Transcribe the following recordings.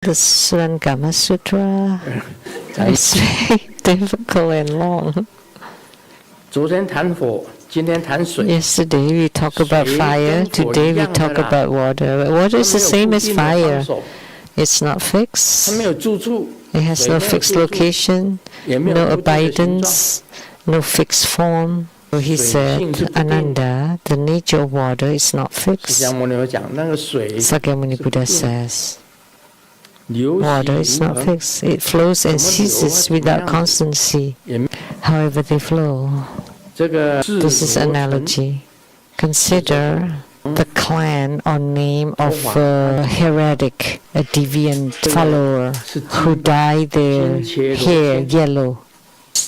The Surangama Sutra is very difficult and long. Yesterday we talked about fire, today we talk about water. Water is the same as fire. It's not fixed. It has no fixed location, no abidance, no fixed form. So he said, Ananda, the nature of water is not fixed. Sakyamuni Buddha says, water is not fixed. It flows and ceases without constancy, however they flow. This is analogy. Consider the clan or name of a heretic, a deviant follower who dyed their hair yellow.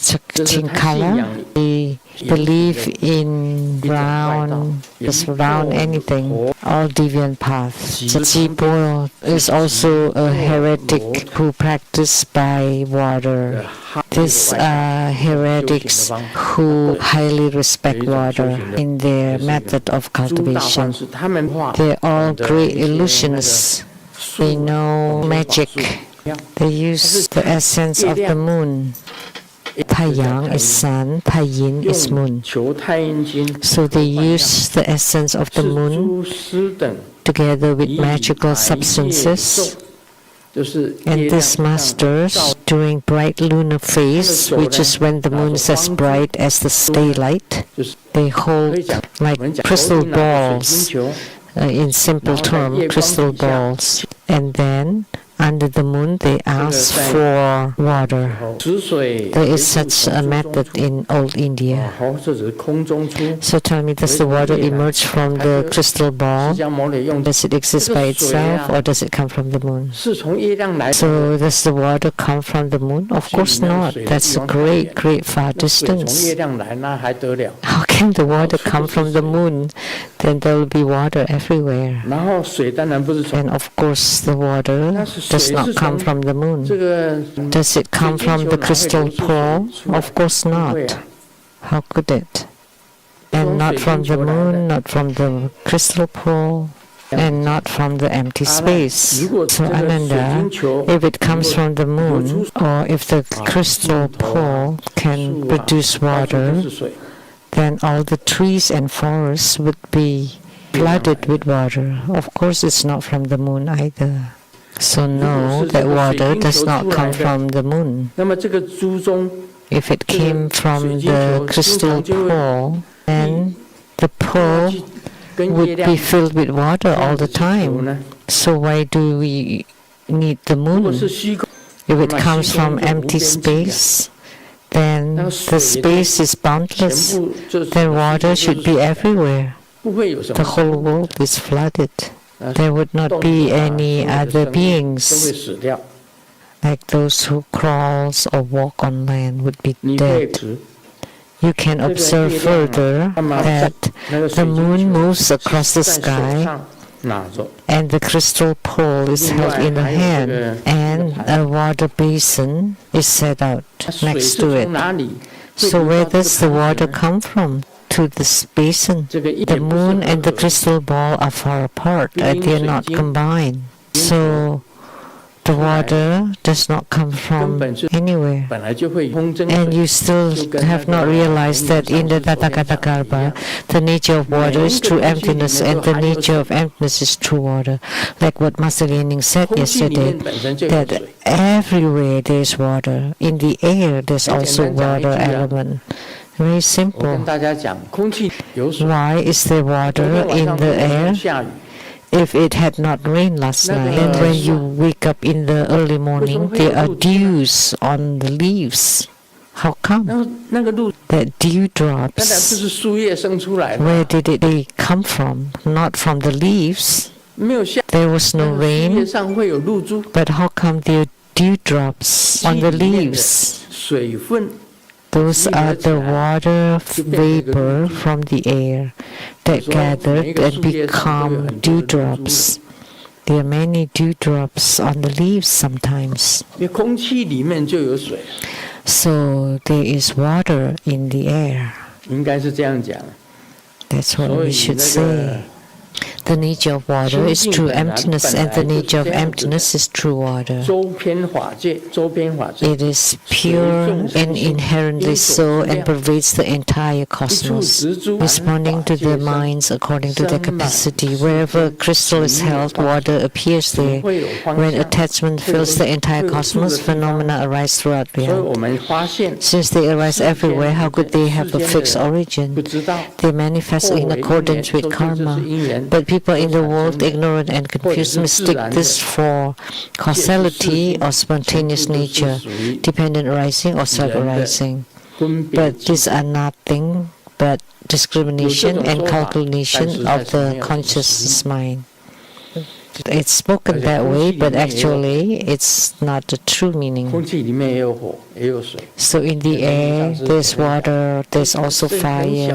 Cakra, they believe in round anything, all deviant paths. Jibo is also a heretic who practice by water. These are heretics who highly respect water in their method of cultivation. They are all great illusionists. They know magic. They use the essence of the moon. Taiyang is sun, Taiyin is moon. So they use the essence of the moon together with magical substances. And these masters, during bright lunar phase, which is when the moon is as bright as the daylight, they hold like crystal balls, in simple term, crystal balls. And then under the moon, they ask for water. There is such a method in old India. So tell me, does the water emerge from the crystal ball? Does it exist by itself, or does it come from the moon? So does the water come from the moon? Of course not. That's a great, great far distance. How can the water come from the moon? Then there will be water everywhere. And of course the water does not come from the moon. Does it come from the crystal pearl? Of course not. How could it? And not from the moon, not from the crystal pearl, and not from the empty space. So Ananda, if it comes from the moon, or if the crystal pearl can produce water, then all the trees and forests would be flooded with water. Of course it's not from the moon either. So no, that water does not come from the moon. If it came from the crystal pearl, then the pearl would be filled with water all the time. So why do we need the moon? If it comes from empty space, then the space is boundless. Then water should be everywhere. The whole world is flooded. There would not be any other beings, like those who crawls or walk on land would be dead. You can observe further that the moon moves across the sky, and the crystal pearl is held in a hand, and a water basin is set out next to it. So where does the water come from? To this basin. The moon and the crystal ball are far apart, and they are not combined. So the water does not come from anywhere. And you still have not realized that in the tathagatha-garbha, the nature of water is true emptiness, and the nature of emptiness is true water. Like what Master Lian Sheng said yesterday, that everywhere there is water. In the air, there's also water element. Very simple. Why is there water in the air? If it had not rained last night, and when you wake up in the early morning, there are dews on the leaves. How come? That dewdrops, where did they come from? Not from the leaves. There was no rain, but how come there are dewdrops on the leaves? Those are the water vapor from the air that gathered and become dewdrops. There are many dewdrops on the leaves sometimes. So there is water in the air. That's what we should say. The nature of water is true emptiness, and the nature of emptiness is true water. It is pure and inherently so and pervades the entire cosmos, responding to their minds according to their capacity. Wherever a crystal is held, water appears there. When attachment fills the entire cosmos, phenomena arise throughout reality. Since they arise everywhere, how could they have a fixed origin? They manifest in accordance with karma. But people in the world, ignorant and confused, mistake this for causality or spontaneous nature, dependent arising or self-arising. But these are nothing but discrimination and calculation of the conscious mind. It's spoken that way, but actually it's not the true meaning. So in the air, there's water, there's also fire.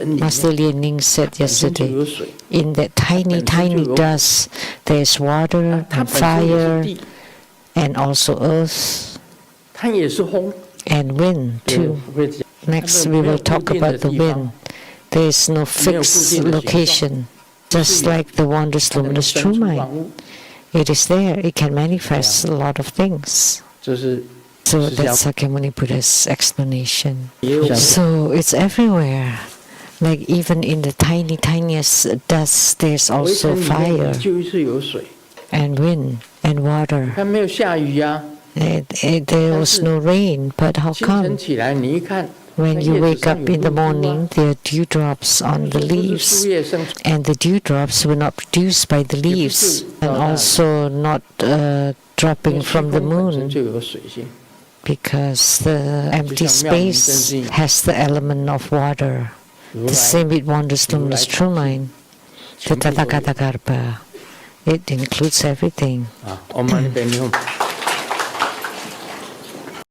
Master Lian said yesterday, in that tiny, tiny dust, there's water and fire, and also earth, and wind too. Next, we will talk about the wind. There is no fixed location. Just like the wondrous, luminous true mind. It is there. It can manifest a lot of things. So that's Sakyamuni Buddha's explanation. So it's everywhere. Like even in the tiny, tiniest dust, there's also fire and wind and water. There was no rain, but how come? When you wake up in the morning, there are dewdrops on the leaves, and the dewdrops were not produced by the leaves, and also not dropping from the moon, because the empty space has the element of water. The same with wondrous, luminous true mind, the tathagatha-garbha. It includes everything.